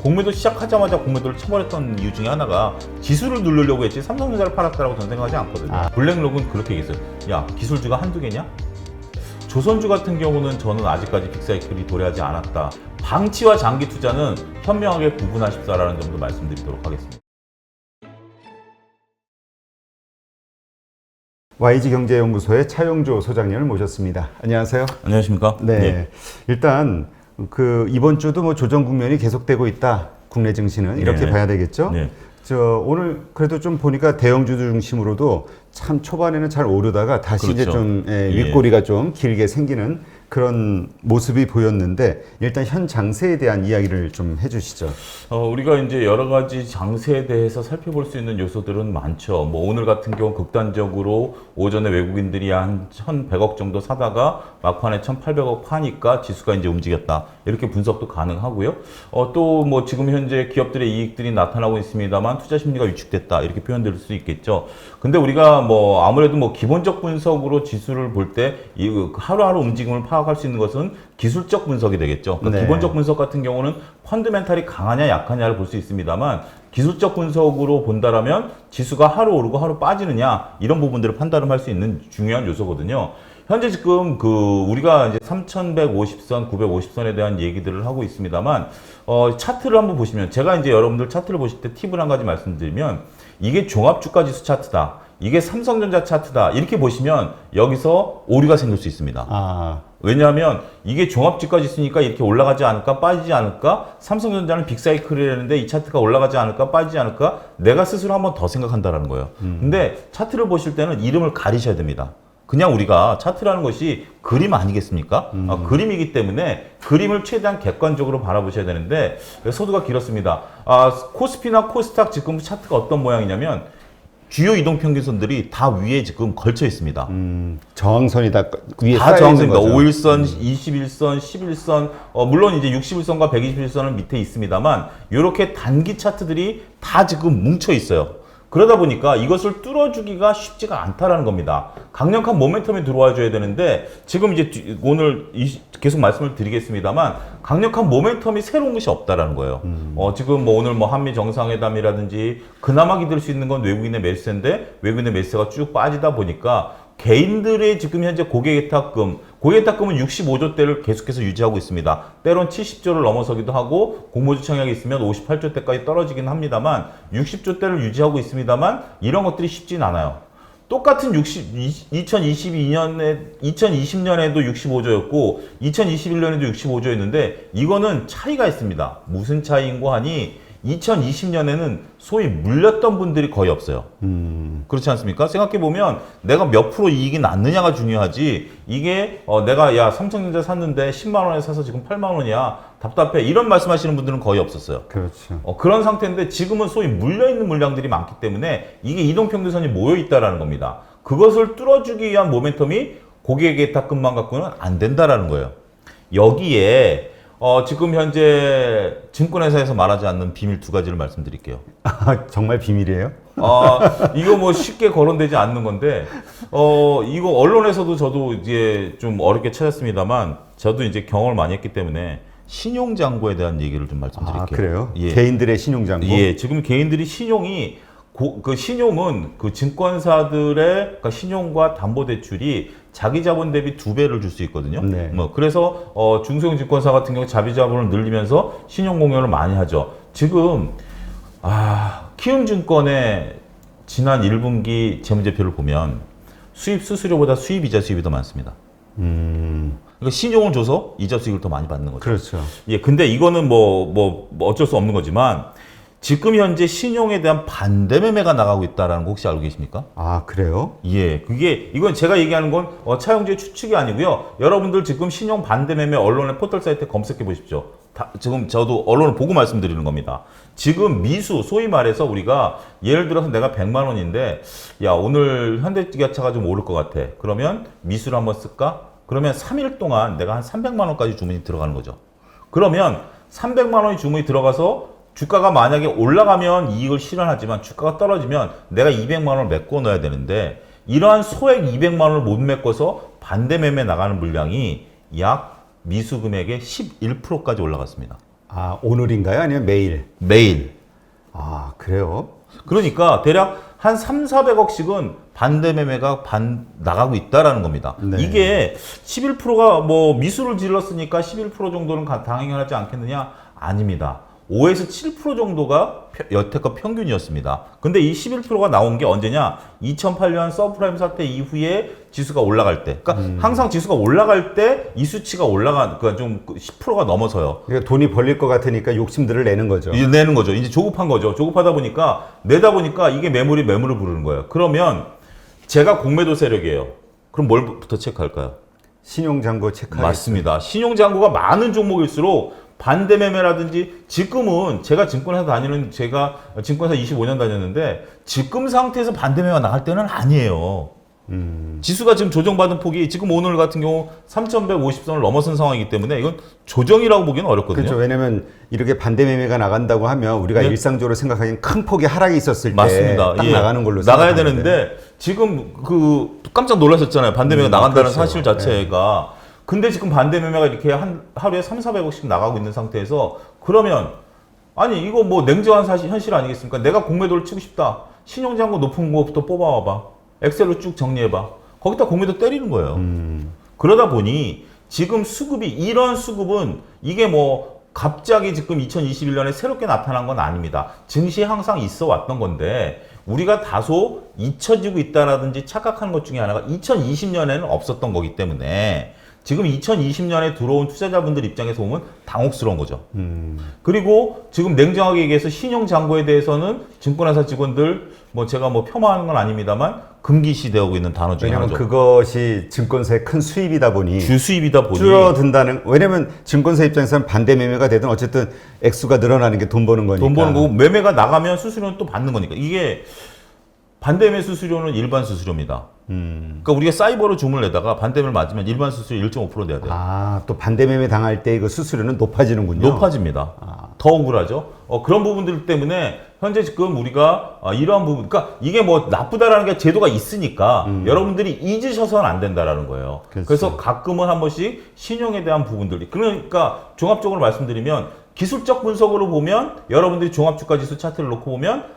공매도 시작하자마자 공매도를 쳐버렸던 이유 중에 하나가 지수를 누르려고 했지 삼성전자를 팔았다라고 저는 생각하지 않거든요. 블랙록은 그렇게 얘기했어요. 야, 기술주가 한두 개냐? 조선주 같은 경우는 저는 아직까지 빅사이클이 도래하지 않았다. 방치와 장기 투자는 현명하게 구분하십사라는 점도 말씀드리도록 하겠습니다. YG경제연구소의 차용조 소장님을 모셨습니다. 안녕하세요. 안녕하십니까? 네. 일단 이번 주도 뭐 조정 국면이 계속되고 있다. 국내 증시는 이렇게 네. 봐야 되겠죠. 네. 오늘 그래도 좀 보니까 대형주 중심으로도 참 초반에는 잘 오르다가 다시 그렇죠. 이제 좀 윗꼬리가 좀 길게 생기는 그런 모습이 보였는데 일단 현 장세에 대한 이야기를 좀 해주시죠. 우리가 이제 여러 가지 장세에 대해서 살펴볼 수 있는 요소들은 많죠. 뭐 오늘 같은 경우 극단적으로 오전에 외국인들이 한 1,100억 정도 사다가 막판에 1,800억 파니까 지수가 이제 움직였다. 이렇게 분석도 가능하고요. 또 뭐 지금 현재 기업들의 이익들이 나타나고 있습니다만 투자 심리가 위축됐다. 이렇게 표현될 수 있겠죠. 근데 우리가 뭐 아무래도 뭐 기본적 분석으로 지수를 볼 때 이 하루하루 움직임을 파악할 수 있는 것은 기술적 분석이 되겠죠. 그러니까 네. 기본적 분석 같은 경우는 펀드멘탈이 강하냐 약하냐를 볼 수 있습니다만 기술적 분석으로 본다라면 지수가 하루 오르고 하루 빠지느냐 이런 부분들을 판단할 수 있는 중요한 요소거든요. 현재 지금 우리가 이제 3,150선, 950선에 대한 얘기들을 하고 있습니다만 차트를 한번 보시면 제가 이제 여러분들 차트를 보실 때 팁을 한 가지 말씀드리면 이게 종합주가지수 차트다. 이게 삼성전자 차트다. 이렇게 보시면 여기서 오류가 생길 수 있습니다. 왜냐하면 이게 종합주가지수니까 이렇게 올라가지 않을까 빠지지 않을까 삼성전자는 빅사이클이라는데 이 차트가 올라가지 않을까 빠지지 않을까 내가 스스로 한번 더 생각한다라는 거예요. 근데 차트를 보실 때는 이름을 가리셔야 됩니다. 그냥 우리가 차트라는 것이 그림 아니겠습니까? 그림이기 때문에 그림을 최대한 객관적으로 바라보셔야 되는데 서두가 길었습니다. 코스피나 코스닥 지금 차트가 어떤 모양이냐면 주요 이동평균선들이 다 위에 지금 걸쳐 있습니다. 저항선이 다 위에 다 쌓여 저항선입니다. 있는 거죠. 5일선, 21선, 11선, 물론 이제 61선과 121선은 밑에 있습니다만 이렇게 단기 차트들이 다 지금 뭉쳐 있어요. 그러다 보니까 이것을 뚫어주기가 쉽지가 않다라는 겁니다. 강력한 모멘텀이 들어와 줘야 되는데 지금 이제 오늘 계속 말씀을 드리겠습니다만 강력한 모멘텀이 새로운 것이 없다라는 거예요. 지금 뭐 오늘 뭐 한미 정상회담이라든지 그나마 기댈 수 있는 건 외국인의 매수세인데 외국인의 매수세가 쭉 빠지다 보니까 개인들의 지금 현재 고객예탁금은 65조 대를 계속해서 유지하고 있습니다. 때론 70조를 넘어서기도 하고 공모주 청약이 있으면 58조 대까지 떨어지긴 합니다만 60조 대를 유지하고 있습니다만 이런 것들이 쉽진 않아요. 똑같은 2020년에도 65조였고 2021년에도 65조였는데 이거는 차이가 있습니다. 무슨 차이인고 하니 2020년에는 소위 물렸던 분들이 거의 없어요. 그렇지 않습니까? 생각해보면 내가 몇 프로 이익이 났느냐가 중요하지 이게 내가 삼성전자 샀는데 10만 원에 사서 지금 8만 원이야 답답해 이런 말씀하시는 분들은 거의 없었어요. 그렇죠. 그런 상태인데 지금은 소위 물려있는 물량들이 많기 때문에 이게 이동평균선이 모여있다라는 겁니다. 그것을 뚫어주기 위한 모멘텀이 고객의 예탁금만 갖고는 안 된다라는 거예요. 여기에 지금 현재 증권회사에서 말하지 않는 비밀 두 가지를 말씀드릴게요. 정말 비밀이에요? 이거 뭐 쉽게 거론되지 않는 건데, 이거 언론에서도 저도 이제 좀 어렵게 찾았습니다만, 저도 이제 경험을 많이 했기 때문에, 신용장고에 대한 얘기를 좀 말씀드릴게요. 그래요? 예. 개인들의 신용장고? 예, 지금 개인들이 신용이, 신용은 그 증권사들의 그러니까 신용과 담보대출이 자기 자본 대비 2배를 줄 수 있거든요. 네. 그래서 중소형 증권사 같은 경우 자비 자본을 늘리면서 신용 공여를 많이 하죠. 지금 키움증권의 지난 1분기 재무제표를 보면 수입 수수료보다 수입 이자 수입이 더 많습니다. 그러니까 신용을 줘서 이자 수익을 더 많이 받는 거죠. 그렇죠. 예, 근데 이거는 뭐 어쩔 수 없는 거지만 지금 현재 신용에 대한 반대 매매가 나가고 있다라는 거 혹시 알고 계십니까? 그래요? 예, 이건 제가 얘기하는 건 차용주의 추측이 아니고요. 여러분들 지금 신용 반대 매매 언론의 포털 사이트에 검색해 보십시오. 지금 저도 언론을 보고 말씀드리는 겁니다. 지금 미수, 소위 말해서 우리가 예를 들어서 내가 100만 원인데 야, 오늘 현대기아차가 좀 오를 것 같아. 그러면 미수를 한번 쓸까? 그러면 3일 동안 내가 한 300만 원까지 주문이 들어가는 거죠. 그러면 300만 원이 주문이 들어가서 주가가 만약에 올라가면 이익을 실현하지만 주가가 떨어지면 내가 200만 원을 메꿔 넣어야 되는데 이러한 소액 200만 원을 못 메꿔서 반대 매매 나가는 물량이 약 미수 금액의 11%까지 올라갔습니다. 아, 오늘인가요? 아니면 매일? 매일. 아, 그래요? 그러니까 대략 한 3, 400억씩은 반대 매매가 나가고 있다라는 겁니다. 네. 이게 11%가 뭐 미수를 질렀으니까 11% 정도는 당연하지 않겠느냐? 아닙니다. 5에서 7% 정도가 여태껏 평균이었습니다. 근데 이 11%가 나온 게 언제냐? 2008년 서브프라임 사태 이후에 지수가 올라갈 때. 그러니까 항상 지수가 올라갈 때 이 수치가 그러니까 좀 10%가 넘어서요. 그러니까 돈이 벌릴 것 같으니까 욕심들을 내는 거죠. 이제 내는 거죠. 이제 조급한 거죠. 조급하다 보니까 내다 보니까 이게 매물을 부르는 거예요. 그러면 제가 공매도 세력이에요. 그럼 뭘부터 체크할까요? 신용잔고 체크하겠습니다. 맞습니다. 신용잔고가 많은 종목일수록 반대 매매라든지 지금은 제가 증권회사 다니는 제가 증권사 25년 다녔는데 지금 상태에서 반대 매매가 나갈 때는 아니에요. 지수가 지금 조정받은 폭이 지금 오늘 같은 경우 3,150선을 넘어선 상황이기 때문에 이건 조정이라고 보기는 어렵거든요. 그렇죠. 왜냐면 이렇게 반대 매매가 나간다고 하면 우리가 네. 일상적으로 생각하기엔 큰 폭의 하락이 있었을 때 맞습니다. 딱 예. 나가는 걸로 나가야 생각하는데. 되는데 지금 깜짝 놀라셨잖아요. 반대 매매가 나간다는 그렇죠. 사실 자체가. 근데 지금 반대 매매가 이렇게 하루에 3, 400억씩 나가고 있는 상태에서 그러면 아니 이거 뭐 냉정한 현실 아니겠습니까? 내가 공매도를 치고 싶다. 신용잔고 높은 거부터 뽑아와봐. 엑셀로 쭉 정리해봐. 거기다 공매도 때리는 거예요. 그러다 보니 지금 이런 수급은 이게 뭐 갑자기 지금 2021년에 새롭게 나타난 건 아닙니다. 증시에 항상 있어 왔던 건데 우리가 다소 잊혀지고 있다라든지 착각하는 것 중에 하나가 2020년에는 없었던 거기 때문에 지금 2020년에 들어온 투자자분들 입장에서 보면 당혹스러운 거죠. 그리고 지금 냉정하게 얘기해서 신용잔고에 대해서는 증권회사 직원들 뭐 제가 뭐 폄하하는 건 아닙니다만 금기시되고 있는 단어 중에 왜냐면 하나죠. 그것이 증권사의 큰 수입이다 보니 주수입이다 보니 줄어든다는. 왜냐면 증권사 입장에서는 반대 매매가 되든 어쨌든 액수가 늘어나는 게 돈 버는 거니까. 돈 버는 거고 매매가 나가면 수수료는 또 받는 거니까 이게 반대매 수수료는 일반 수수료입니다. 그러니까 우리가 사이버로 주문을 내다가 반대매를 맞으면 일반 수수료 1.5% 내야 돼요. 아, 또 반대 매매 당할 때 그 수수료는 높아지는군요. 높아집니다. 더 억울하죠. 그런 부분들 때문에 현재 지금 우리가 이러한 부분, 그러니까 이게 뭐 나쁘다라는 게 제도가 있으니까 여러분들이 잊으셔서는 안 된다라는 거예요. 그렇죠. 그래서 가끔은 한 번씩 신용에 대한 부분들이, 그러니까 종합적으로 말씀드리면 기술적 분석으로 보면 여러분들이 종합주가지수 차트를 놓고 보면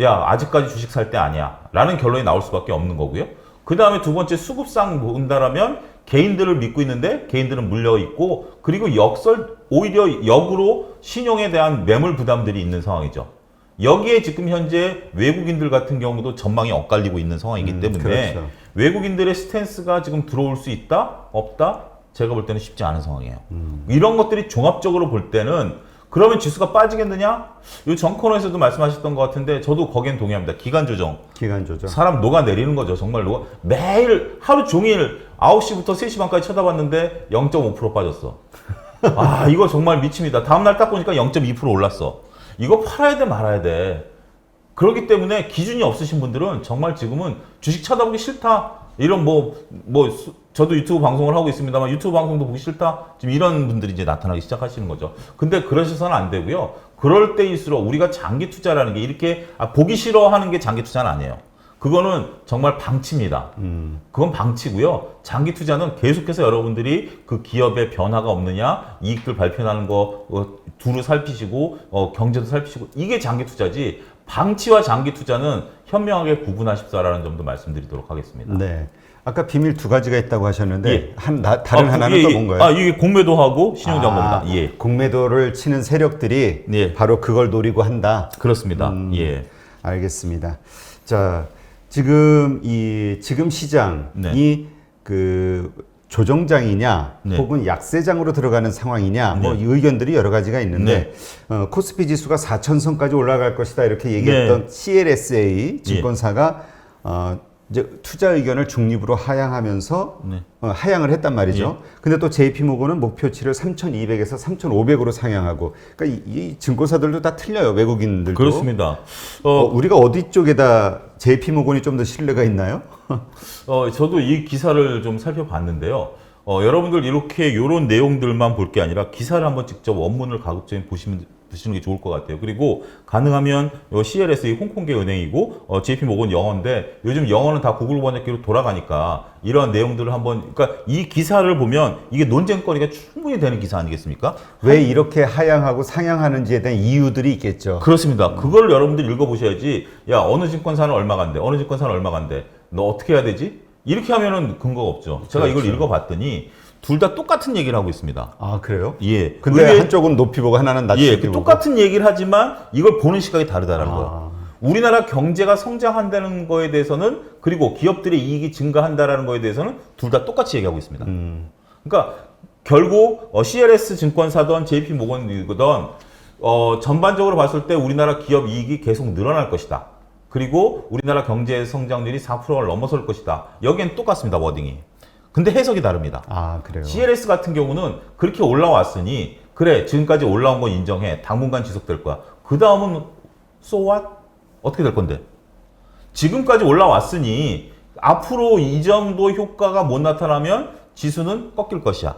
야 아직까지 주식 살 때 아니야 라는 결론이 나올 수밖에 없는 거고요. 그 다음에 두 번째 수급상 본다라면 개인들을 믿고 있는데 개인들은 물려 있고 그리고 오히려 역으로 신용에 대한 매물 부담들이 있는 상황이죠. 여기에 지금 현재 외국인들 같은 경우도 전망이 엇갈리고 있는 상황이기 때문에 그렇죠. 외국인들의 스탠스가 지금 들어올 수 있다? 없다? 제가 볼 때는 쉽지 않은 상황이에요. 이런 것들이 종합적으로 볼 때는 그러면 지수가 빠지겠느냐? 이 전 코너에서도 말씀하셨던 것 같은데 저도 거기엔 동의합니다. 기간 조정. 기간 조정. 사람 녹아내리는 거죠. 정말 매일 하루 종일 9시부터 3시 반까지 쳐다봤는데 0.5% 빠졌어. 아 이거 정말 미칩니다. 다음날 딱 보니까 0.2% 올랐어. 이거 팔아야 돼 말아야 돼. 그렇기 때문에 기준이 없으신 분들은 정말 지금은 주식 쳐다보기 싫다. 이런 저도 유튜브 방송을 하고 있습니다만 유튜브 방송도 보기 싫다. 지금 이런 분들이 이제 나타나기 시작하시는 거죠. 근데 그러셔서는 안 되고요. 그럴 때일수록 우리가 장기 투자라는 게 이렇게 보기 싫어하는 게 장기 투자는 아니에요. 그거는 정말 방치입니다. 그건 방치고요. 장기 투자는 계속해서 여러분들이 그 기업의 변화가 없느냐, 이익들 발표하는 거 두루 살피시고 경제도 살피시고 이게 장기 투자지. 방치와 장기 투자는 현명하게 구분하십사라는 점도 말씀드리도록 하겠습니다. 네. 아까 비밀 두 가지가 있다고 하셨는데 예. 다른 하나는 또 뭔가요? 이게 공매도하고 신용잔고입니다. 예. 공매도를 치는 세력들이 예. 바로 그걸 노리고 한다. 그렇습니다. 예. 알겠습니다. 자, 지금 지금 시장이 네. 그 조정장이냐 네. 혹은 약세장으로 들어가는 상황이냐 뭐 네. 이 의견들이 여러 가지가 있는데 코스피 지수가 4,000선까지 올라갈 것이다 이렇게 얘기했던 CLSA 증권사가 이제 투자 의견을 중립으로 하향하면서 네. 하향을 했단 말이죠. 근데 또 JP모건은 목표치를 3,200에서 3,500으로 상향하고, 그러니까 이 증권사들도 다 틀려요. 외국인들도. 그렇습니다. 우리가 어디 쪽에다 JP모건이 좀 더 신뢰가 있나요? 저도 이 기사를 좀 살펴봤는데요. 여러분들 이런 내용들만 볼 게 아니라 기사를 한번 직접 원문을 가급적이면 두시는 게 좋을 것 같아요. 그리고 가능하면 요 CLS의 홍콩계 은행이고 JP 모건 영어인데 요즘 영어는 다 구글 번역기로 돌아가니까 이러한 내용들을 한번 그러니까 이 기사를 보면 이게 논쟁거리가 충분히 되는 기사 아니겠습니까? 왜 이렇게 하향하고 상향하는지에 대한 이유들이 있겠죠. 그렇습니다. 그걸 여러분들이 읽어보셔야지 야 어느 증권사는 얼마 간대 어느 증권사는 얼마 간대 너 어떻게 해야 되지? 이렇게 하면은 근거가 없죠. 제가 그렇죠. 이걸 읽어봤더니 둘 다 똑같은 얘기를 하고 있습니다. 아, 그래요? 예. 근데 의외- 한쪽은 높이 보고 하나는 낮게 예, 보고. 똑같은 얘기를 하지만 이걸 보는 시각이 다르다는 아. 거예요. 우리나라 경제가 성장한다는 거에 대해서는 그리고 기업들의 이익이 증가한다는 거에 대해서는 둘 다 똑같이 얘기하고 있습니다. 그러니까 결국 CLS 증권사든 JP 모건이든 전반적으로 봤을 때 우리나라 기업 이익이 계속 늘어날 것이다. 그리고 우리나라 경제 성장률이 4%를 넘어설 것이다. 여기엔 똑같습니다, 워딩이. 근데 해석이 다릅니다. 아, 그래요? CLS 같은 경우는 그렇게 올라왔으니 그래 지금까지 올라온 건 인정해 당분간 지속될 거야. 그 다음은 so what? 어떻게 될 건데? 지금까지 올라왔으니 앞으로 이 정도 효과가 못 나타나면 지수는 꺾일 것이야.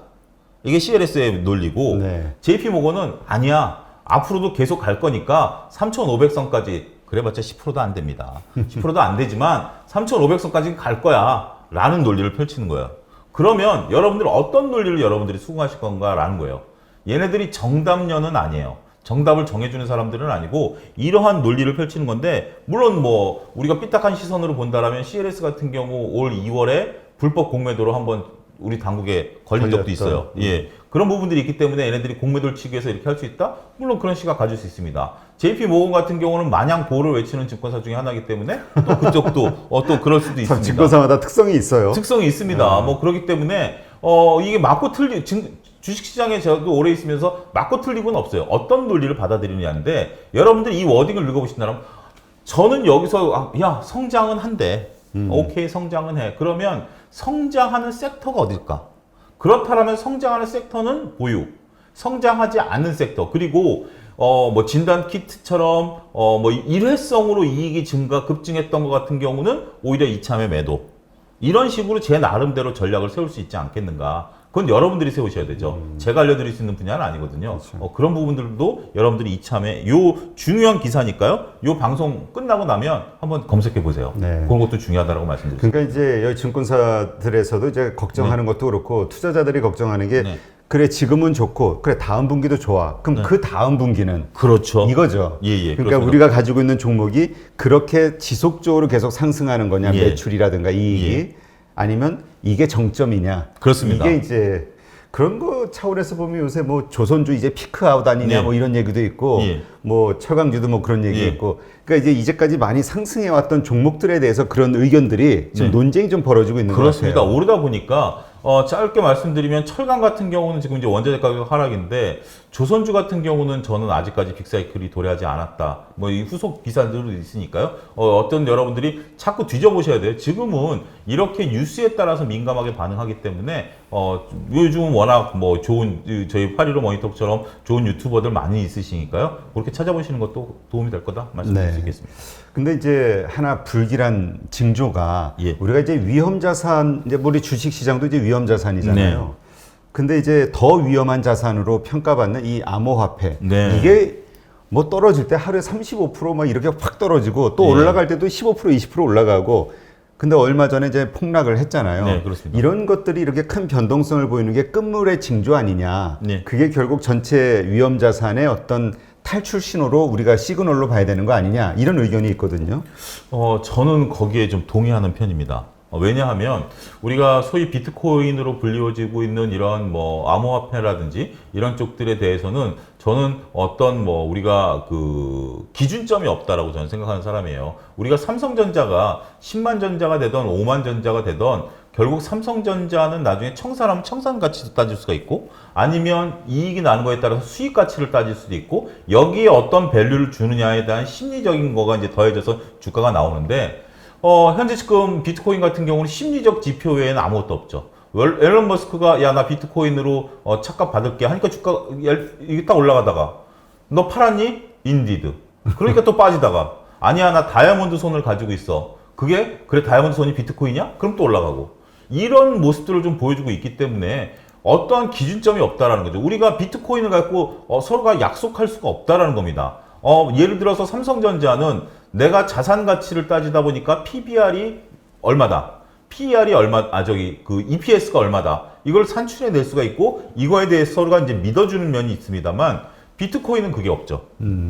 이게 CLS의 논리고 네. JP모건은 아니야. 앞으로도 계속 갈 거니까 3,500선까지 그래봤자 10%도 안 됩니다. 10%도 안 되지만 3,500선까지 갈 거야 라는 논리를 펼치는 거예요. 그러면 여러분들 어떤 논리를 여러분들이 수긍하실 건가라는 거예요. 얘네들이 정답녀는 아니에요. 정답을 정해주는 사람들은 아니고 이러한 논리를 펼치는 건데 물론 뭐 우리가 삐딱한 시선으로 본다라면 CLS 같은 경우 올 2월에 불법 공매도로 한번 우리 당국에 걸린 적도 걸렸던. 있어요. 예. 그런 부분들이 있기 때문에 얘네들이 공매도를 치기 위해서 이렇게 할 수 있다? 물론 그런 시각 가질 수 있습니다. JP 모건 같은 경우는 마냥 보호를 외치는 증권사 중에 하나이기 때문에 또 그쪽도 또 그럴 수도 참 있습니다. 증권사마다 특성이 있어요. 특성이 있습니다. 뭐 그렇기 때문에 이게 맞고 틀리 주식시장에 저도 오래 있으면서 맞고 틀리고는 없어요. 어떤 논리를 받아들이느냐인데 여러분들 이 워딩을 읽어보신다면 저는 여기서 야 성장은 한대. 오케이 성장은 해. 그러면 성장하는 섹터가 어딜까? 그렇다면 성장하는 섹터는 보육, 성장하지 않는 섹터 그리고 뭐 진단 키트처럼 뭐 일회성으로 이익이 급증했던 것 같은 경우는 오히려 이참에 매도 이런 식으로 제 나름대로 전략을 세울 수 있지 않겠는가? 그건 여러분들이 세우셔야 되죠. 제가 알려드릴 수 있는 분야는 아니거든요. 그렇죠. 그런 부분들도 여러분들이 이참에 요 중요한 기사니까요. 요 방송 끝나고 나면 한번 검색해 보세요. 네. 그런 것도 중요하다고 말씀드렸습니다. 그러니까 이제 여기 증권사들에서도 이제 걱정하는 것도 그렇고 투자자들이 걱정하는 게 네. 그래 지금은 좋고 그래 다음 분기도 좋아. 그럼 그 다음 분기는 그렇죠. 이거죠. 예, 예, 그러니까 그렇습니다. 우리가 가지고 있는 종목이 그렇게 지속적으로 계속 상승하는 거냐 예. 매출이라든가 이익이 예. 아니면 이게 정점이냐. 그렇습니다. 이게 이제 그런 거 차원에서 보면 요새 뭐 조선주 이제 피크아웃 아니냐 네. 뭐 이런 얘기도 있고 예. 뭐 철강주도 뭐 그런 얘기 예. 있고 그러니까 이제 이제까지 많이 상승해 왔던 종목들에 대해서 그런 의견들이 지금 네. 논쟁이 좀 벌어지고 있는 것 그렇습니다. 같아요. 오르다 보니까 짧게 말씀드리면 철강 같은 경우는 지금 이제 원자재 가격 하락인데 조선주 같은 경우는 저는 아직까지 빅사이클이 도래하지 않았다. 뭐 이 후속 기사들도 있으니까요. 어떤 여러분들이 자꾸 뒤져보셔야 돼요. 지금은 이렇게 뉴스에 따라서 민감하게 반응하기 때문에 요즘은 워낙 뭐 좋은 저희 815 모니터처럼 좋은 유튜버들 많이 있으시니까요. 그렇게 찾아보시는 것도 도움이 될 거다 말씀드릴 네. 수 있겠습니다. 근데 이제 하나 불길한 징조가 예. 우리가 이제 위험 자산 이제 우리 주식 시장도 이제 위험 자산이잖아요. 네. 근데 이제 더 위험한 자산으로 평가받는 이 암호화폐 네. 이게 뭐 떨어질 때 하루에 35%막 이렇게 확 떨어지고 또 예. 올라갈 때도 15% 20% 올라가고 근데 얼마 전에 이제 폭락을 했잖아요. 네, 그렇습니다. 이런 것들이 이렇게 큰 변동성을 보이는 게 끝물의 징조 아니냐. 네. 그게 결국 전체 위험 자산의 어떤 탈출 신호로 우리가 시그널로 봐야 되는 거 아니냐. 이런 의견이 있거든요. 저는 거기에 좀 동의하는 편입니다. 왜냐하면 우리가 소위 비트코인으로 불리워지고 있는 이런 뭐 암호화폐라든지 이런 쪽들에 대해서는 저는 어떤 뭐 우리가 그 기준점이 없다라고 저는 생각하는 사람이에요. 우리가 삼성전자가 10만 전자가 되던 5만 전자가 되던 결국 삼성전자는 나중에 청산하면 청산 가치도 따질 수가 있고 아니면 이익이 나는 거에 따라서 수익 가치를 따질 수도 있고 여기에 어떤 밸류를 주느냐에 대한 심리적인 거가 이제 더해져서 주가가 나오는데 현재 지금 비트코인 같은 경우는 심리적 지표 외에는 아무것도 없죠. 앨런 머스크가 야 나 비트코인으로 착값 받을게 하니까 주가 이게 딱 올라가다가 너 팔았니? 인디드. 그러니까 또 빠지다가 아니야 나 다이아몬드 손을 가지고 있어. 그게 그래 다이아몬드 손이 비트코인이야? 그럼 또 올라가고 이런 모습들을 좀 보여주고 있기 때문에 어떠한 기준점이 없다라는 거죠. 우리가 비트코인을 갖고 서로가 약속할 수가 없다라는 겁니다. 예를 들어서 삼성전자는 내가 자산 가치를 따지다 보니까 PBR이 얼마다. PER이 EPS가 얼마다. 이걸 산출해 낼 수가 있고, 이거에 대해서 서로가 이제 믿어주는 면이 있습니다만, 비트코인은 그게 없죠.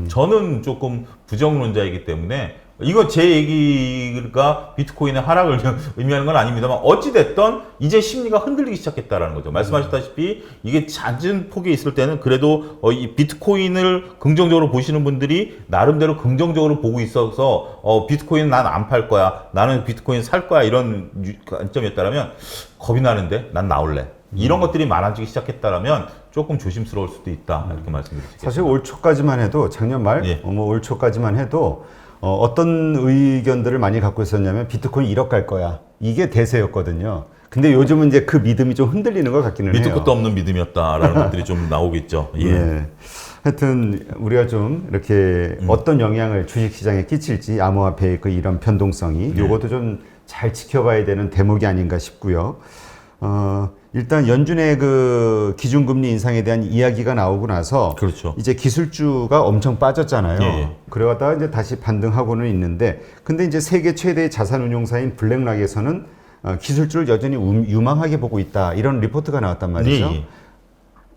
저는 조금 부정론자이기 때문에, 이거 제 얘기가 비트코인의 하락을 의미하는 건 아닙니다만, 어찌됐든 이제 심리가 흔들리기 시작했다라는 거죠. 말씀하셨다시피 이게 잦은 폭에 있을 때는 그래도 이 비트코인을 긍정적으로 보시는 분들이 나름대로 긍정적으로 보고 있어서 비트코인은 난 안 팔 거야. 나는 비트코인 살 거야. 이런 관점이었다면 겁이 나는데 난 나올래. 이런 것들이 많아지기 시작했다면 조금 조심스러울 수도 있다. 이렇게 말씀드리겠습니다. 사실 올 초까지만 해도 작년 말, 예. 올 초까지만 해도 어떤 의견들을 많이 갖고 있었냐면 비트코인 1억 갈 거야. 이게 대세였거든요. 근데 요즘은 이제 그 믿음이 좀 흔들리는 것 같기는 해요. 밑도 끝도 없는 믿음이었다라는 것들이 좀 나오겠죠. 예. 네. 하여튼 우리가 좀 이렇게 어떤 영향을 주식시장에 끼칠지 암호화폐의 그 이런 변동성이 요것도 좀 잘 지켜봐야 되는 대목이 아닌가 싶고요. 일단 연준의 그 기준금리 인상에 대한 이야기가 나오고 나서 그렇죠. 이제 기술주가 엄청 빠졌잖아요. 예. 그러다가 이제 다시 반등하고는 있는데, 근데 이제 세계 최대의 자산운용사인 블랙락에서는 기술주를 여전히 유망하게 보고 있다, 이런 리포트가 나왔단 말이죠. 예.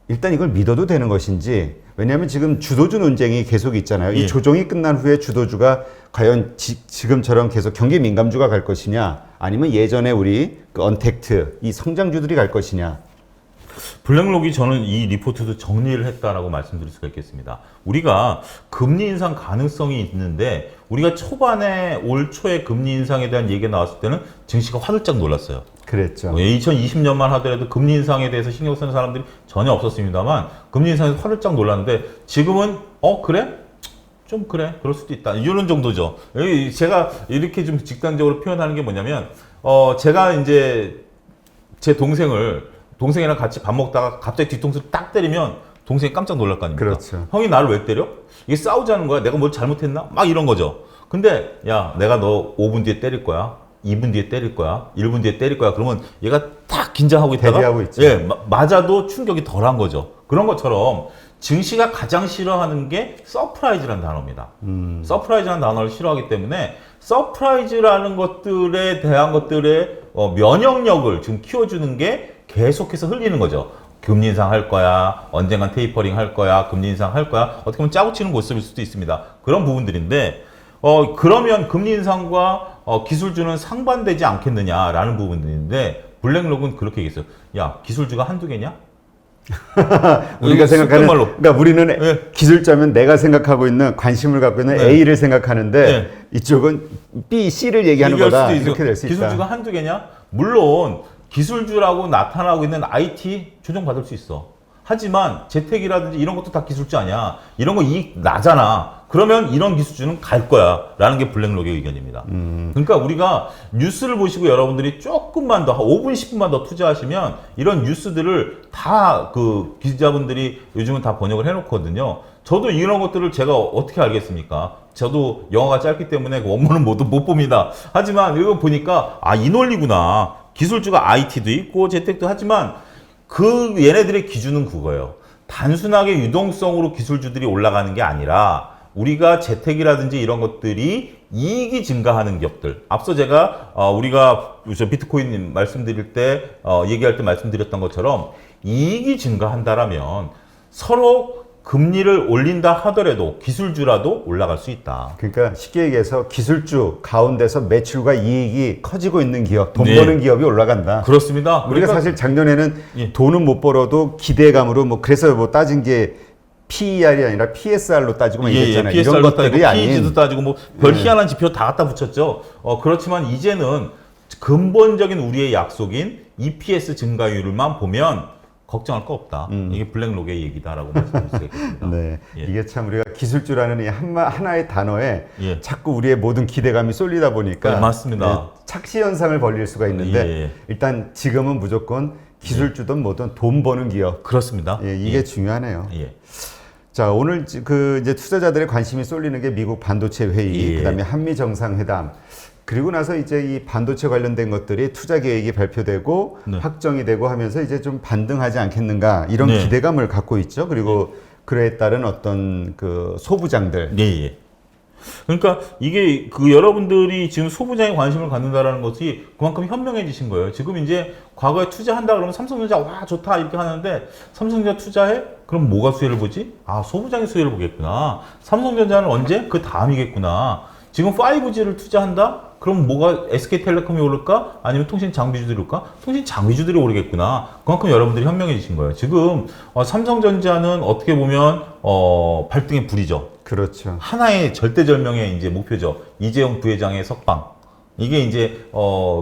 일단 이걸 믿어도 되는 것인지, 왜냐하면 지금 주도주 논쟁이 계속 있잖아요. 예. 이 조정이 끝난 후에 주도주가 과연 지금처럼 계속 경기 민감주가 갈 것이냐, 아니면 예전에 우리 그 언택트 이 성장주들이 갈 것이냐. 블랙록이 저는 이 리포트도 정리를 했다라고 말씀드릴 수가 있겠습니다. 우리가 금리 인상 가능성이 있는데, 우리가 초반에 올 초에 금리 인상에 대한 얘기가 나왔을 때는 증시가 화들짝 놀랐어요. 그랬죠. 2020년만 하더라도 금리 인상에 대해서 신경 쓰는 사람들이 전혀 없었습니다만, 금리 인상에서 화들짝 놀랐는데, 지금은 그래? 좀 그래, 그럴 수도 있다, 이런 정도죠. 제가 이렇게 좀 직관적으로 표현하는 게 뭐냐면, 제가 이제 제 동생이랑 같이 밥 먹다가 갑자기 뒤통수를 딱 때리면 동생이 깜짝 놀랄 거 아닙니까? 그렇죠. 형이 나를 왜 때려? 이게 싸우자는 거야? 내가 뭘 잘못했나? 막 이런 거죠. 근데 야, 내가 너 5분 뒤에 때릴 거야, 2분 뒤에 때릴 거야, 1분 뒤에 때릴 거야. 그러면 얘가 딱 긴장하고 있다가 대비하고 있죠. 예, 맞아도 충격이 덜한 거죠. 그런 것처럼 증시가 가장 싫어하는 게 서프라이즈라는 단어입니다. 서프라이즈라는 단어를 싫어하기 때문에 서프라이즈라는 것들에 대한 것들의 면역력을 지금 키워주는 게 계속해서 흘리는 거죠. 금리 인상 할 거야, 언젠간 테이퍼링 할 거야, 금리 인상 할 거야. 어떻게 보면 짜고 치는 모습일 수도 있습니다. 그런 부분들인데, 그러면 금리 인상과 기술주는 상반되지 않겠느냐라는 부분들인데, 블랙록은 그렇게 얘기했어요. 야, 기술주가 한두 개냐? 우리가 생각하는, 말로. 그러니까 우리는 예. 기술자면 내가 생각하고 있는, 관심을 갖고 있는 네. A를 생각하는데, 네. 이쪽은 B, C를 얘기하는 얘기할 거다. 수도 있어요. 이렇게 될 수 있다. 기술주가 한두 개냐? 물론 기술주라고 나타나고 있는 IT 조정받을 수 있어. 하지만 재택이라든지 이런 것도 다 기술주 아니야. 이런 거 이익 나잖아. 그러면 이런 기술주는 갈 거야 라는 게 블랙록의 의견입니다. 그러니까 우리가 뉴스를 보시고 여러분들이 조금만 더, 5분 10분만 더 투자하시면 이런 뉴스들을 다 그 기자분들이 요즘은 다 번역을 해놓거든요. 저도 이런 것들을 제가 어떻게 알겠습니까? 저도 영어가 짧기 때문에 그 원문은 못 봅니다. 하지만 이거 보니까 이 논리구나. 기술주가 IT도 있고 재택도 하지만 그 얘네들의 기준은 그거예요. 단순하게 유동성으로 기술주들이 올라가는 게 아니라 우리가 재택이라든지 이런 것들이 이익이 증가하는 기업들. 앞서 제가 우리가 비트코인 말씀드릴 때 얘기할 때 말씀드렸던 것처럼 이익이 증가한다라면 서로 금리를 올린다 하더라도 기술주라도 올라갈 수 있다. 그러니까 쉽게 얘기해서 기술주 가운데서 매출과 이익이 커지고 있는 기업, 돈 네. 버는 기업이 올라간다. 그렇습니다. 우리가 그러니까 사실 작년에는 예. 돈은 못 벌어도 기대감으로 그래서 따진 게 PER이 아니라 PSR로 따지고 막 이랬잖아요. 이런 PSR도 것들이 따지고 아닌. PEG도 따지고 별 희한한 지표 다 갖다 붙였죠. 그렇지만 이제는 근본적인 우리의 약속인 EPS 증가율만 보면 걱정할 거 없다. 이게 블랙록의 얘기다라고 말씀드릴 수 있겠습니다. 네, 예. 이게 참 우리가 기술주라는 이 하나의 단어에 예. 자꾸 우리의 모든 기대감이 쏠리다 보니까 네, 맞습니다. 착시 현상을 벌릴 수가 있는데 예. 일단 지금은 무조건 기술주든 뭐든 돈 버는 기업. 그렇습니다. 예, 이게 중요하네요. 예. 자, 오늘 그 이제 투자자들의 관심이 쏠리는 게 미국 반도체 회의, 예. 그다음에 한미 정상회담. 그리고 나서 이제 이 반도체 관련된 것들이 투자 계획이 발표되고 네. 확정이 되고 하면서 이제 좀 반등하지 않겠는가 이런 네. 기대감을 갖고 있죠. 그리고 그에 따른 어떤 그 소부장들. 예, 예. 그러니까 이게 그 여러분들이 지금 소부장에 관심을 갖는다라는 것이 그만큼 현명해지신 거예요. 지금 이제 과거에 투자한다 그러면 삼성전자 와 좋다 이렇게 하는데 삼성전자 투자해? 그럼 뭐가 수혜를 보지? 아, 소부장이 수혜를 보겠구나. 삼성전자는 언제? 그 다음이겠구나. 지금 5G를 투자한다? 그럼 뭐가 SK텔레콤이 오를까? 아니면 통신 장비주들이 오를까? 통신 장비주들이 오르겠구나. 그만큼 여러분들이 현명해지신 거예요. 지금 삼성전자는 어떻게 보면 발등의 불이죠. 그렇죠. 하나의 절대절명의 이제 목표죠. 이재용 부회장의 석방. 이게 이제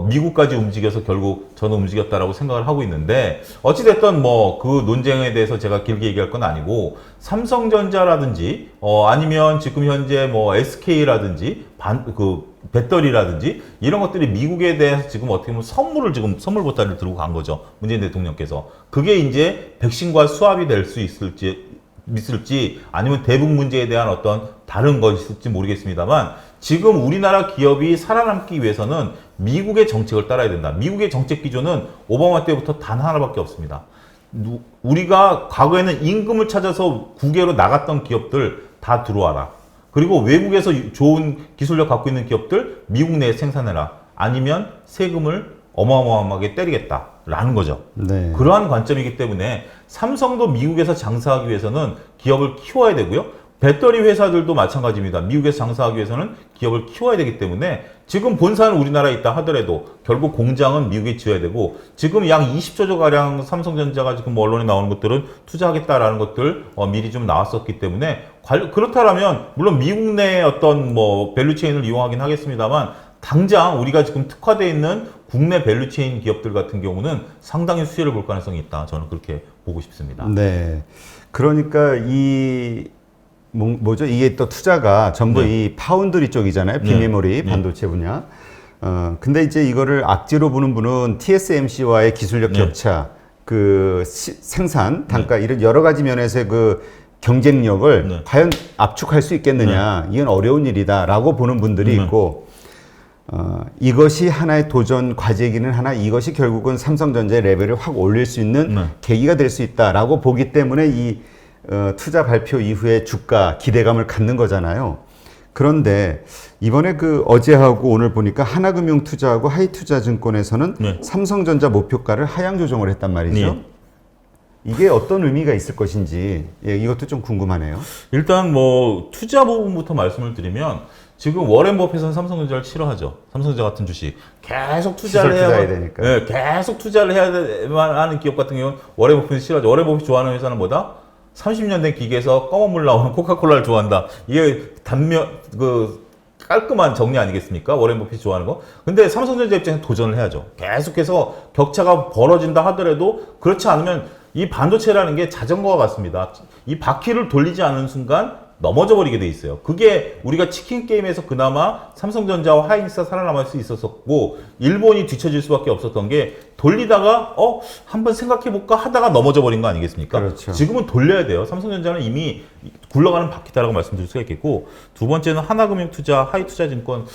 미국까지 움직여서 결국 저는 움직였다라고 생각을 하고 있는데 어찌됐든 뭐 그 논쟁에 대해서 제가 길게 얘기할 건 아니고 삼성전자라든지 아니면 지금 현재 뭐 SK라든지 배터리라든지 이런 것들이 미국에 대해서 지금 어떻게 보면 선물 보따리를 들고 간 거죠. 문재인 대통령께서. 그게 이제 백신과 수합이 될 수 있을지 아니면 대북 문제에 대한 어떤 다른 것이 있을지 모르겠습니다만 지금 우리나라 기업이 살아남기 위해서는 미국의 정책을 따라야 된다. 미국의 정책 기조는 오바마 때부터 단 하나밖에 없습니다. 우리가 과거에는 임금을 찾아서 국외로 나갔던 기업들 다 들어와라. 그리고 외국에서 좋은 기술력 갖고 있는 기업들 미국 내에 생산해라. 아니면 세금을 어마어마하게 때리겠다라는 거죠. 네. 그러한 관점이기 때문에 삼성도 미국에서 장사하기 위해서는 기업을 키워야 되고요. 배터리 회사들도 마찬가지입니다. 미국에서 장사하기 위해서는 기업을 키워야 되기 때문에 지금 본사는 우리나라에 있다 하더라도 결국 공장은 미국에 지어야 되고 지금 약 20조 가량 삼성전자가 지금 뭐 언론에 나오는 것들은 투자하겠다라는 것들 미리 좀 나왔었기 때문에 그렇다면 물론 미국 내의 어떤 뭐 밸류체인을 이용하긴 하겠습니다만 당장 우리가 지금 특화되어 있는 국내 밸류체인 기업들 같은 경우는 상당히 수혜를 볼 가능성이 있다. 저는 그렇게 보고 싶습니다. 네. 그러니까 뭐죠? 이게 또 투자가 전부 네. 이 파운드리 쪽이잖아요. 네. 비메모리 반도체 분야. 근데 이제 이거를 악재로 보는 분은 TSMC와의 기술력 네. 격차, 그 생산, 단가 이런 여러 가지 면에서의 그 경쟁력을 네. 과연 압축할 수 있겠느냐. 이건 어려운 일이다라고 보는 분들이 네. 있고 이것이 하나의 도전 과제이기는 하나 이것이 결국은 삼성전자의 레벨을 확 올릴 수 있는 네. 계기가 될 수 있다라고 보기 때문에 이 투자 발표 이후에 주가 기대감을 갖는 거잖아요. 그런데 이번에 그 어제하고 오늘 보니까 하나금융투자하고 하이투자증권에서는 네. 삼성전자 목표가를 하향 조정을 했단 말이죠. 네. 이게 어떤 의미가 있을 것인지 이것도 좀 궁금하네요. 일단 뭐 투자 부분부터 말씀을 드리면 지금 워렌 버핏은 삼성전자를 싫어하죠. 삼성전자 같은 주식 계속 투자를 투자해야 되니까. 네, 계속 투자를 해야만 하는 기업 같은 경우는 워렌 버핏이 싫어하죠. 워렌 버핏 좋아하는 회사는 뭐다? 30년 된 기계에서 검은 물 나오는 코카콜라를 좋아한다. 이게 깔끔한 정리 아니겠습니까? 워렌 버핏이 좋아하는 거. 근데 삼성전자 입장에서 도전을 해야죠. 계속해서 격차가 벌어진다 하더라도 그렇지 않으면 이 반도체라는 게 자전거와 같습니다. 이 바퀴를 돌리지 않는 순간 넘어져 버리게 돼 있어요. 그게 우리가 치킨 게임에서 그나마 삼성전자와 하이닉스가 살아남을 수 있었고 일본이 뒤처질 수밖에 없었던 게 돌리다가 한번 생각해 볼까 하다가 넘어져 버린 거 아니겠습니까? 그렇죠. 지금은 돌려야 돼요. 삼성전자는 이미 굴러가는 바퀴다라고 말씀드릴 수가 있겠고 두 번째는 하나금융투자, 하이투자증권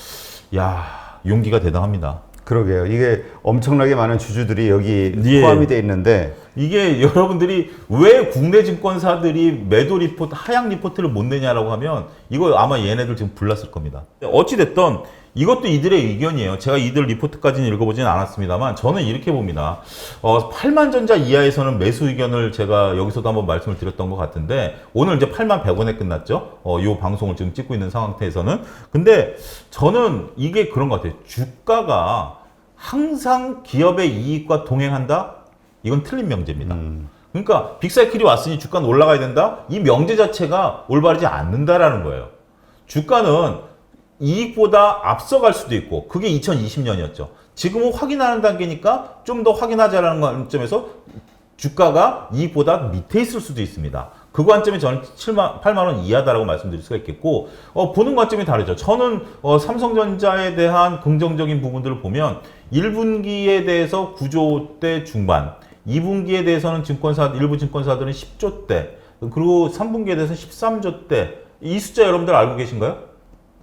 용기가 대단합니다. 그러게요. 이게 엄청나게 많은 주주들이 여기 예. 포함이 돼 있는데 이게 여러분들이 왜 국내 증권사들이 매도 리포트, 하향 리포트를 못 내냐라고 하면 이거 아마 얘네들 지금 불났을 겁니다. 어찌됐든 이것도 이들의 의견이에요. 제가 이들 리포트까지는 읽어보지는 않았습니다만 저는 이렇게 봅니다. 8만 전자 이하에서는 매수 의견을 제가 여기서도 한번 말씀을 드렸던 것 같은데 오늘 이제 8만 100원에 끝났죠. 이 방송을 지금 찍고 있는 상태에서는. 근데 저는 이게 그런 것 같아요. 주가가 항상 기업의 이익과 동행한다? 이건 틀린 명제입니다. 그러니까 빅사이클이 왔으니 주가는 올라가야 된다? 이 명제 자체가 올바르지 않는다라는 거예요. 주가는 이익보다 앞서갈 수도 있고 그게 2020년이었죠. 지금은 확인하는 단계니까 좀 더 확인하자라는 관점에서 주가가 이익보다 밑에 있을 수도 있습니다. 그 관점에 저는 8만 원 이하다라고 말씀드릴 수가 있겠고 보는 관점이 다르죠. 저는 삼성전자에 대한 긍정적인 부분들을 보면 1분기에 대해서 9조대 중반 2분기에 대해서는 일부 증권사들은 10조대 그리고 3분기에 대해서 13조 대. 이 숫자 여러분들 알고 계신가요?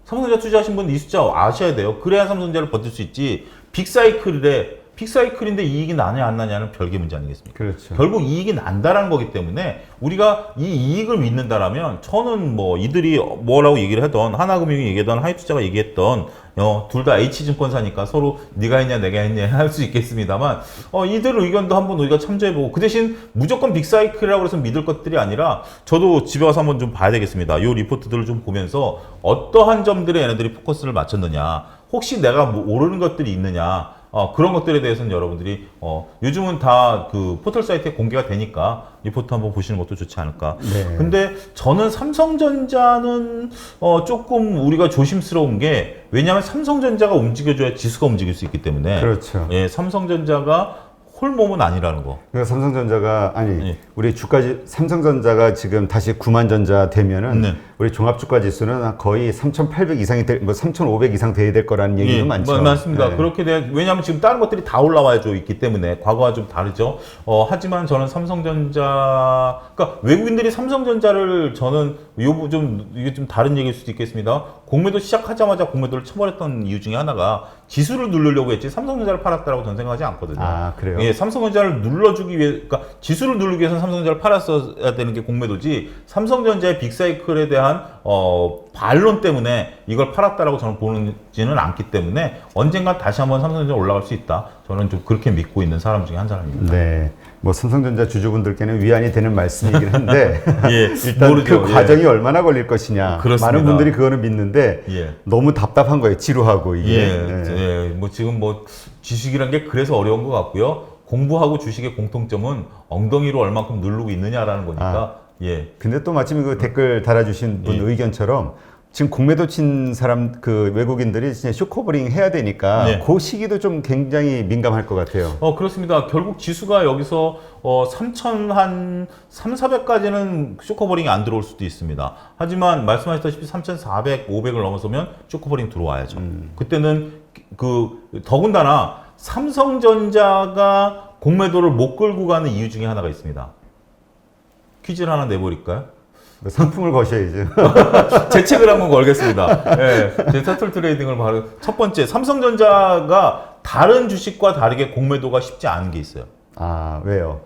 삼성전자 투자하신 분 이 숫자 아셔야 돼요. 그래야 삼성전자를 버틸 수 있지. 빅사이클인데 이익이 나냐 안 나냐는 별개 문제 아니겠습니까? 그렇죠. 결국 이익이 난다라는 거기 때문에 우리가 이 이익을 믿는다라면 저는 뭐 이들이 뭐라고 얘기를 하던 하나금융이 얘기하던 하이투자가 얘기했던 둘 다 H증권사니까 서로 네가 했냐 내가 했냐 할 수 있겠습니다만 이들 의견도 한번 우리가 참조해보고 그 대신 무조건 빅사이클이라고 해서 믿을 것들이 아니라 저도 집에 와서 한번 좀 봐야 되겠습니다. 이 리포트들을 좀 보면서 어떠한 점들에 얘네들이 포커스를 맞췄느냐, 혹시 내가 뭐 오르는 것들이 있느냐, 그런 것들에 대해서는 여러분들이 요즘은 다 그 포털 사이트에 공개가 되니까 리포트 한번 보시는 것도 좋지 않을까. 네. 근데 저는 삼성전자는 조금 우리가 조심스러운 게, 왜냐하면 삼성전자가 움직여줘야 지수가 움직일 수 있기 때문에. 그렇죠. 예, 삼성전자가 홀몸은 아니라는 거. 그러니까 삼성전자가 예. 우리 주가지 삼성전자가 지금 다시 9만 전자 되면은 네. 우리 종합주가 지수는 거의 3,800 이상이 될, 뭐 3,500 이상 돼야 될 거라는 얘기도 예, 많죠. 맞습니다. 네. 그렇게 돼. 왜냐하면 지금 다른 것들이 다 올라와져 있기 때문에 과거와 좀 다르죠. 하지만 저는 삼성전자, 그러니까 외국인들이 삼성전자를 저는 이게 좀 다른 얘기일 수도 있겠습니다. 공매도 시작하자마자 공매도를 쳐버렸던 이유 중에 하나가 지수를 누르려고 했지 삼성전자를 팔았다라고 저는 생각하지 않거든요. 아, 그래요? 예, 삼성전자를 눌러주기 위해, 그러니까 지수를 누르기 위해서는 삼성전자를 팔았어야 되는 게 공매도지, 삼성전자의 빅사이클에 대한 반론 때문에 이걸 팔았다라고 저는 보지는 않기 때문에 언젠가 다시 한번 삼성전자 올라갈 수 있다. 저는 좀 그렇게 믿고 있는 사람 중에 한 사람입니다. 네. 뭐 삼성전자 주주분들께는 위안이 되는 말씀이긴 한데 예, 일단 모르죠. 그 예. 과정이 얼마나 걸릴 것이냐. 그렇습니다. 많은 분들이 그거는 믿는데 예. 너무 답답한 거예요. 지루하고 이게. 예, 네. 예, 뭐 지금 뭐 주식이란 게 그래서 어려운 것 같고요. 공부하고 주식의 공통점은 엉덩이로 얼만큼 누르고 있느냐라는 거니까. 예. 근데 또 마침 그 댓글 달아주신 분 예. 의견처럼 지금 공매도 친 사람 그 외국인들이 진짜 쇼커버링 해야 되니까 네. 그 시기도 좀 굉장히 민감할 것 같아요. 그렇습니다. 결국 지수가 여기서 3,400까지는 쇼커버링이 안 들어올 수도 있습니다. 하지만 말씀하셨다시피 3,400, 500을 넘어서면 쇼커버링 들어와야죠. 그때는 더군다나 삼성전자가 공매도를 못 끌고 가는 이유 중에 하나가 있습니다. 퀴즈를 하나 내버릴까요? 상품을 거셔야죠. 제 책을 한번 걸겠습니다. 예, 제 타틀 트레이딩을 바로 첫 번째, 삼성전자가 다른 주식과 다르게 공매도가 쉽지 않은 게 있어요. 아, 왜요?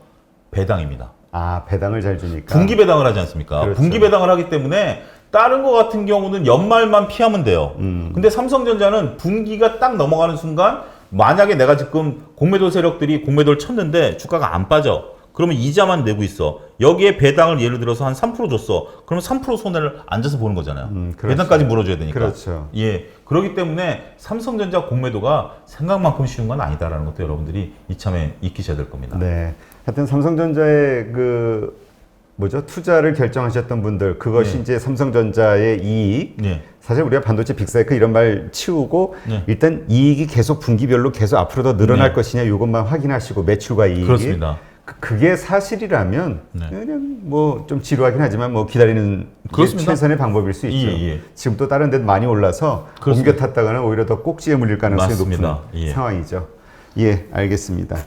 배당입니다. 아, 배당을 잘 주니까. 분기 배당을 하지 않습니까? 그렇죠. 분기 배당을 하기 때문에 다른 거 같은 경우는 연말만 피하면 돼요. 근데 삼성전자는 분기가 딱 넘어가는 순간, 만약에 내가 지금 공매도 세력들이 공매도를 쳤는데 주가가 안 빠져. 그러면 이자만 내고 있어. 여기에 배당을 예를 들어서 한 3% 줬어. 그러면 3% 손해를 앉아서 보는 거잖아요. 그렇죠. 배당까지 물어줘야 되니까. 그렇죠. 예. 그렇기 때문에 삼성전자 공매도가 생각만큼 쉬운 건 아니다라는 것도 여러분들이 이참에 익히셔야 될 겁니다. 네. 하여튼 삼성전자의 투자를 결정하셨던 분들, 그것이 네. 이제 삼성전자의 이익. 예. 사실 우리가 반도체 빅사이클 이런 말 치우고 네. 일단 이익이 계속 분기별로 계속 앞으로 더 늘어날 네. 것이냐 이것만 확인하시고 매출과 이익이. 그렇습니다. 그게 사실이라면 네. 그냥 뭐 좀 지루하긴 하지만 뭐 기다리는 게 그렇습니다. 최선의 방법일 수 있죠. 예. 지금 또 다른 데도 많이 올라서 그렇습니다. 옮겨 탔다가는 오히려 더 꼭지에 물릴 가능성이 맞습니다. 높은 예. 상황이죠. 예, 알겠습니다.